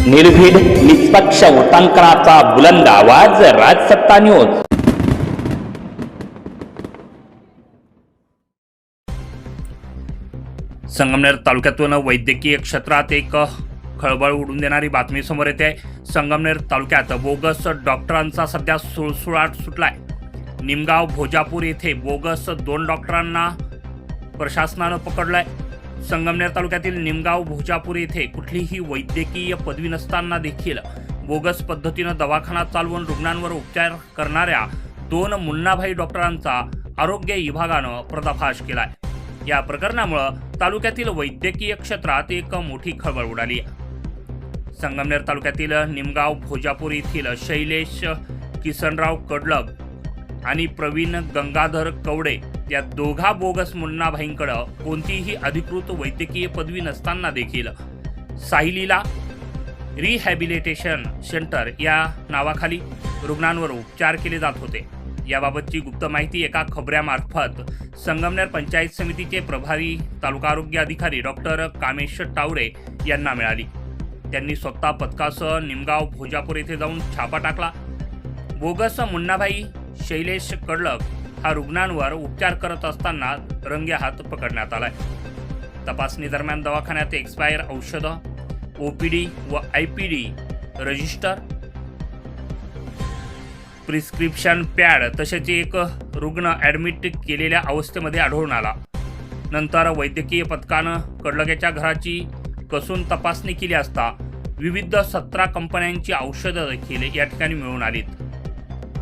निर्भीड निष्पक्ष वृत्तांकनाचा बुलंद आवाज राजसत्ता न्यूज। संगमनेर तालुक्यातून वैद्यकीय क्षेत्रात एक खळबळ उडून देणारी बातमी समोर येते आहे। संगमनेर तालुक्यात बोगस डॉक्टरांचा सध्या सुळसुळाट सुटलाय। निमगाव भोजापूर येथे बोगस 2 डॉक्टरांना प्रशासनानं पकडलाय। संगमनेर तालुक्यातील निमगाव भोजापूर येथे कुठलीही वैद्यकीय पदवी नसताना देखील बोगस पद्धतीनं दवाखाना चालवून रुग्णांवर उपचार करणाऱ्या 2 मुन्नाभाई डॉक्टरांचा आरोग्य विभागानं पर्दाफाश केलाय। या प्रकरणामुळे तालुक्यातील वैद्यकीय क्षेत्रात एक मोठी खळबळ उडाली आहे। संगमनेर तालुक्यातील निमगाव भोजापूर येथील शैलेश किसनराव कडलग आणि प्रवीण गंगाधर कवडे या दोघा बोगस मुन्नाभाईंकडे कोणतीही अधिकृत वैद्यकीय पदवी नसताना देखील साहिलीला रिहॅबिलिटेशन सेंटर या नावाखाली रुग्णांवर उपचार केले जात होते। याबाबतची गुप्त माहिती एका खबऱ्यामार्फत संगमनेर पंचायत समितीचे प्रभारी तालुका आरोग्य अधिकारी डॉक्टर कामेश टावरे यांना मिळाली। त्यांनी स्वतः पथकासह निमगाव भोजापूर येथे जाऊन छापा टाकला। बोगस मुन्नाभाई शैलेश कडलग हा रुग्णांवर उपचार करत असताना रंगेहात पकडण्यात आलाय। तपासणी दरम्यान दवाखान्यात एक्सपायर औषधं, ओपीडी व आयपीडी रजिस्टर, प्रिस्क्रिप्शन पॅड तसेच एक रुग्ण ॲडमिट केलेल्या अवस्थेमध्ये आढळून आला। नंतर वैद्यकीय पथकानं कडलगेच्या घराची कसून तपासणी केली असता विविध 17 कंपन्यांची औषधं देखील या ठिकाणी मिळून आलीत।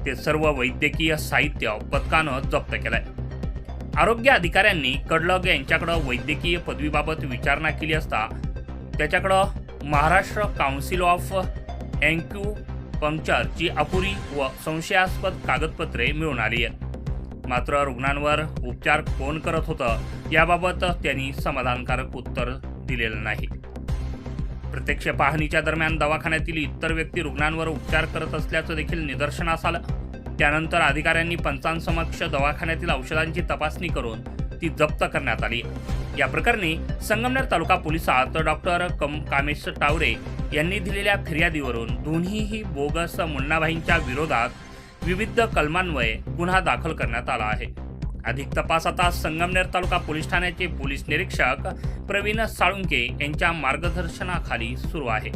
ते सर्व वैद्यकीय साहित्य पथकानं जप्त केलंय। आरोग्य अधिकाऱ्यांनी कडलग यांच्याकडे वैद्यकीय पदवीबाबत विचारणा केली असता त्याच्याकडे महाराष्ट्र काउन्सिल ऑफ ॲक्युपंक्चरची अपुरी व संशयास्पद कागदपत्रे मिळून आली आहेत। मात्र रुग्णांवर उपचार कोण करत होतं याबाबत त्यांनी समाधानकारक उत्तर दिलेलं नाही। प्रत्यक्ष पाहणीच्या दरम्यान दवाखान्यातील इतर व्यक्ती रुग्णांवर उपचार करत असल्याचं देखील निदर्शनास आलं। त्यानंतर अधिकाऱ्यांनी पंचांसमक्ष दवाखान्यातील औषधांची तपासणी करून ती जप्त करण्यात आली। या प्रकरणी संगमनेर तालुका पोलिसात डॉक्टर कामेश टावरे यांनी दिलेल्या फिर्यादीवरून दोन्हीही बोगस मुन्नाभाईंच्या विरोधात विविध कलमान्वये गुन्हा दाखल करण्यात आला आहे। अधिक तपास आता संगमनेर तालुका पोलीस ठाण्याचे पोलीस निरीक्षक प्रवीण साळुंके यांच्या मार्गदर्शनाखाली सुरू आहे।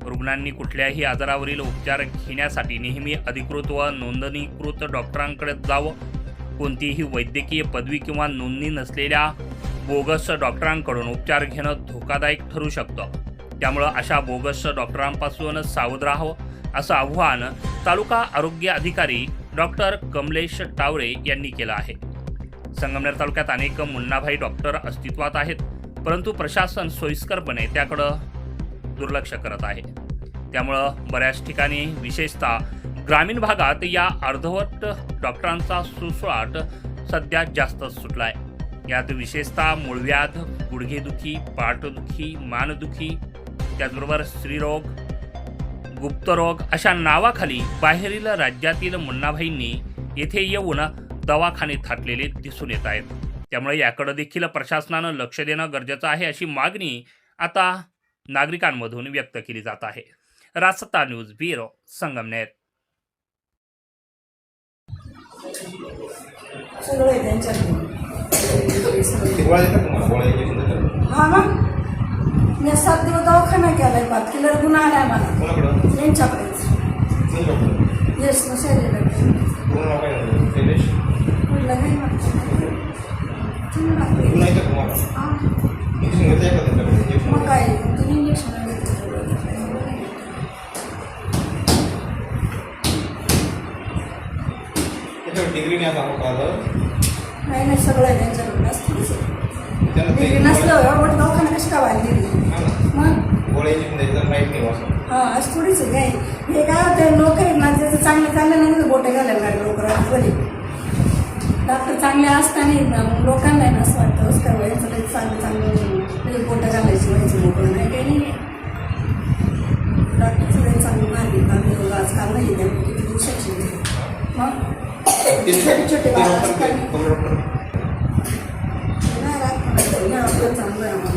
रुग्णांनी कुठल्याही आजारावरील उपचार घेण्यासाठी नेहमी अधिकृत व नोंदणीकृत डॉक्टरांकडे जावं। कोणतीही वैद्यकीय पदवी किंवा नोंदणी नसलेल्या बोगस डॉक्टरांकडून उपचार घेणं धोकादायक ठरू शकतं। त्यामुळे अशा बोगस डॉक्टरांपासून सावध राहावं असं आवाहन तालुका आरोग्य अधिकारी डॉक्टर कमलेश टावरे यांनी केलं आहे। संगमनेर तालुक्यात अनेक मुन्नाभाई डॉक्टर अस्तित्वात आहेत, परंतु प्रशासन सोयीस्करपणे त्याकडे दुर्लक्ष करत आहे। त्यामुळं बऱ्याच ठिकाणी विशेषतः ग्रामीण भागात या अर्धवट डॉक्टरांचा सुळसुळाट सध्या जास्त सुटलाय। यात विशेषतः मूळव्याध, गुडघेदुखी, पाठदुखी, मानदुखी, त्याचबरोबर स्त्रीरोग, गुप्तरोग अशा नावाखाली बाहेरील राज्यातील मुन्नाभाईंनी येथे येऊन दवाखाने थाटलेले दिसून येत आहेत। त्यामुळे याकडे देखील प्रशासनानं लक्ष देणं गरजेचं आहे अशी मागणी आता नागरिकांमधून व्यक्त केली जात आहे। राजसत्ता न्यूज ब्युरो संगमनेर। मी 7 दिवस दवाखाना केलाय, 5 किलो गुन्हा आलाय मला यांच्याकडेच। येस ना मग काय तुम्ही इंजेक्शन डिग्री नाही सगळं आहे त्यांच्याकडे डिग्री नसलं दवाखाना कशी का व्हायला डिग्री मग हां असं थोडीच आहे काय। हे काय ते लोक आहेत ना त्याचं चांगलं नाही बोटे घालायला लागले लोक डॉक्टर चांगले असताना लोकांना नाही असं वाटतं असं काय व्हायचं काही चांगलं बोटं घालायची व्हायचं मोकळं नाही काही नाही। डॉक्टरचं काही चांगलं नाही आम्ही आजकाल नाही किती दिवसाची मग छोटे छोटे बाळ चांगलं आहे।